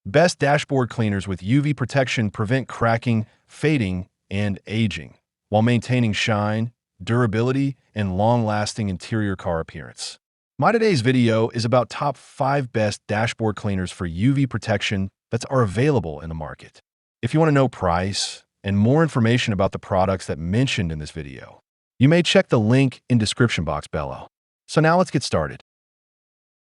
Best dashboard cleaners with UV protection prevent cracking, fading, and aging, while maintaining shine, durability, and long-lasting interior car appearance. My today's video is about top 5 best dashboard cleaners for UV protection that are available in the market. If you want to know price and more information about the products that mentioned in this video, you may check the link in description box below. So now let's get started.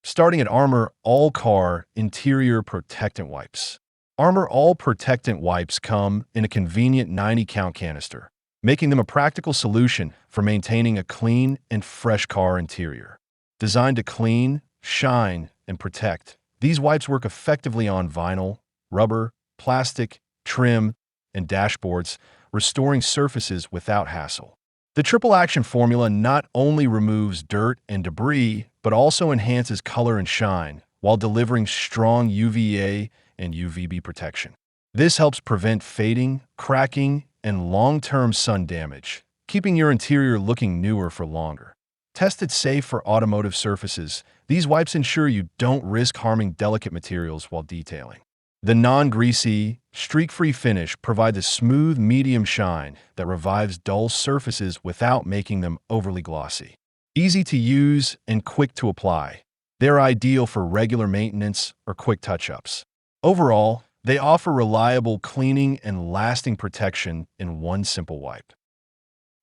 Starting at Armor All Car Interior Protectant Wipes. Armor All Protectant Wipes come in a convenient 90-count canister, making them a practical solution for maintaining a clean and fresh car interior. Designed to clean, shine, and protect, these wipes work effectively on vinyl, rubber, plastic, trim, and dashboards, restoring surfaces without hassle. The triple action formula not only removes dirt and debris, but also enhances color and shine while delivering strong UVA and UVB protection. This helps prevent fading, cracking, and long-term sun damage, keeping your interior looking newer for longer. Tested safe for automotive surfaces, these wipes ensure you don't risk harming delicate materials while detailing. The non-greasy, streak-free finish provides a smooth, medium shine that revives dull surfaces without making them overly glossy. Easy to use and quick to apply, they're ideal for regular maintenance or quick touch-ups. Overall, they offer reliable cleaning and lasting protection in one simple wipe.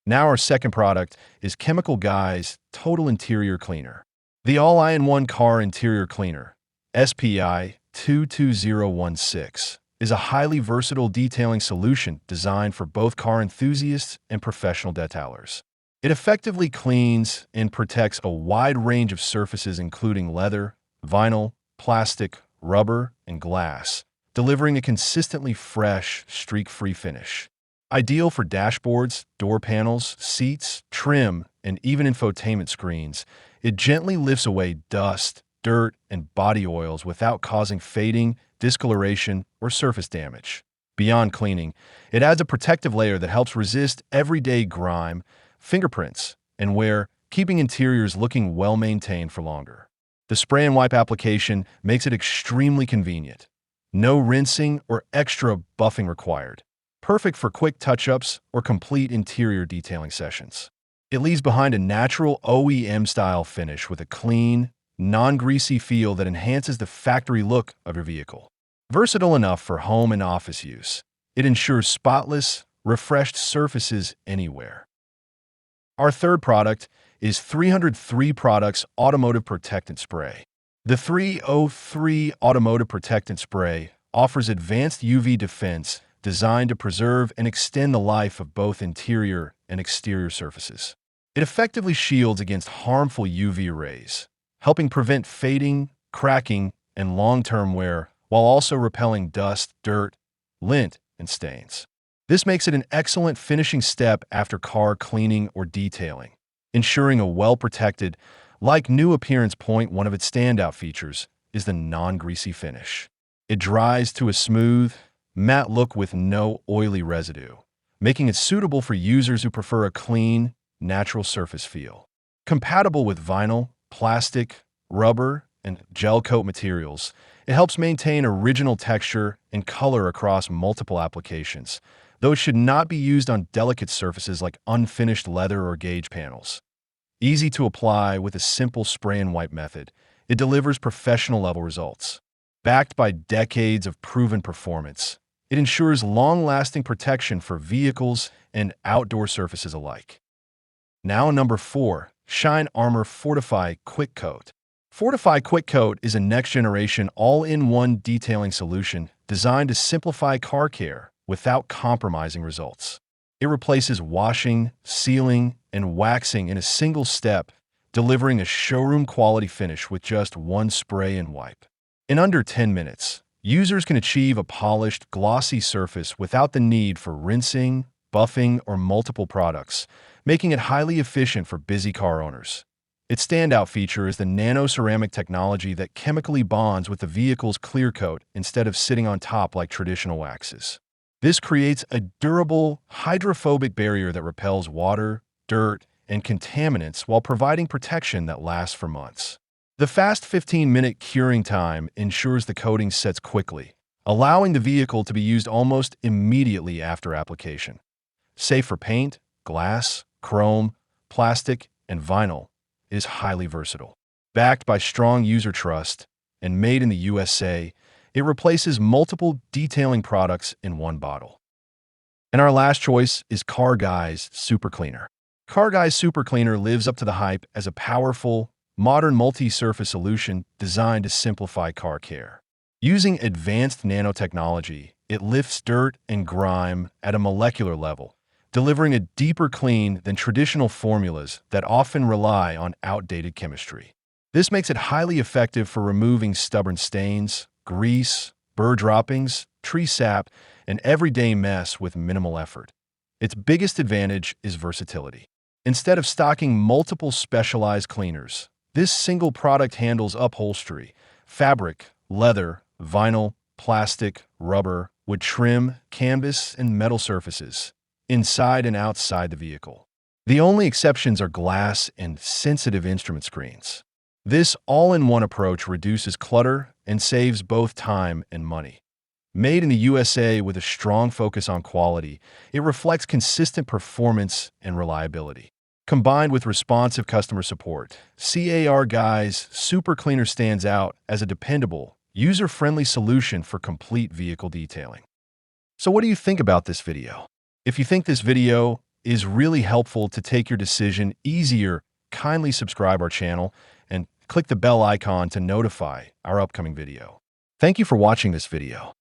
Now our second product is Chemical Guy's Total Interior Cleaner. The All-in-One Car Interior Cleaner, SPI 22016, is a highly versatile detailing solution designed for both car enthusiasts and professional detailers. It effectively cleans and protects a wide range of surfaces including leather, vinyl, plastic, rubber, and glass, delivering a consistently fresh, streak-free finish. Ideal for dashboards, door panels, seats, trim, and even infotainment screens, it gently lifts away dust, dirt, and body oils without causing fading, discoloration, or surface damage. Beyond cleaning, it adds a protective layer that helps resist everyday grime, fingerprints, and wear, keeping interiors looking well-maintained for longer. The spray and wipe application makes it extremely convenient. No rinsing or extra buffing required. Perfect for quick touch-ups or complete interior detailing sessions. It leaves behind a natural OEM-style finish with a clean, non-greasy feel that enhances the factory look of your vehicle. Versatile enough for home and office use, it ensures spotless, refreshed surfaces anywhere. Our third product is 303 Products Automotive Protectant Spray. The 303 Automotive Protectant Spray offers advanced UV defense designed to preserve and extend the life of both interior and exterior surfaces. It effectively shields against harmful UV rays, helping prevent fading, cracking, and long-term wear, while also repelling dust, dirt, lint, and stains. This makes it an excellent finishing step after car cleaning or detailing, ensuring a well-protected, like-new appearance. One of its standout features is the non-greasy finish. It dries to a smooth, matte look with no oily residue, making it suitable for users who prefer a clean, natural surface feel. Compatible with vinyl, plastic, rubber, and gel coat materials, it helps maintain original texture and color across multiple applications, though it should not be used on delicate surfaces like unfinished leather or gauge panels. Easy to apply with a simple spray and wipe method, it delivers professional-level results. Backed by decades of proven performance, it ensures long-lasting protection for vehicles and outdoor surfaces alike. Now number 4, Shine Armor Fortify Quick Coat. Fortify Quick Coat is a next-generation all-in-one detailing solution designed to simplify car care without compromising results. It replaces washing, sealing, and waxing in a single step, delivering a showroom-quality finish with just one spray and wipe. In under 10 minutes, users can achieve a polished, glossy surface without the need for rinsing, buffing, or multiple products, making it highly efficient for busy car owners. Its standout feature is the nano-ceramic technology that chemically bonds with the vehicle's clear coat instead of sitting on top like traditional waxes. This creates a durable, hydrophobic barrier that repels water, dirt, and contaminants while providing protection that lasts for months. The fast 15-minute curing time ensures the coating sets quickly, allowing the vehicle to be used almost immediately after application. Safe for paint, glass, chrome, plastic, and vinyl, it is highly versatile. Backed by strong user trust and made in the USA, it replaces multiple detailing products in one bottle. And our last choice is Car Guy's Super Cleaner. Car Guy's Super Cleaner lives up to the hype as a powerful, modern multi-surface solution designed to simplify car care. Using advanced nanotechnology, it lifts dirt and grime at a molecular level, delivering a deeper clean than traditional formulas that often rely on outdated chemistry. This makes it highly effective for removing stubborn stains, grease, burr droppings, tree sap, and everyday mess with minimal effort. Its biggest advantage is versatility. Instead of stocking multiple specialized cleaners, this single product handles upholstery, fabric, leather, vinyl, plastic, rubber, wood trim, canvas, and metal surfaces, inside and outside the vehicle. The only exceptions are glass and sensitive instrument screens. This all-in-one approach reduces clutter and saves both time and money. Made in the USA with a strong focus on quality, it reflects consistent performance and reliability. Combined with responsive customer support, Car Guy's Super Cleaner stands out as a dependable, user-friendly solution for complete vehicle detailing. So what do you think about this video? If you think this video is really helpful to take your decision easier, kindly subscribe our channel and click the bell icon to notify our upcoming video. Thank you for watching this video.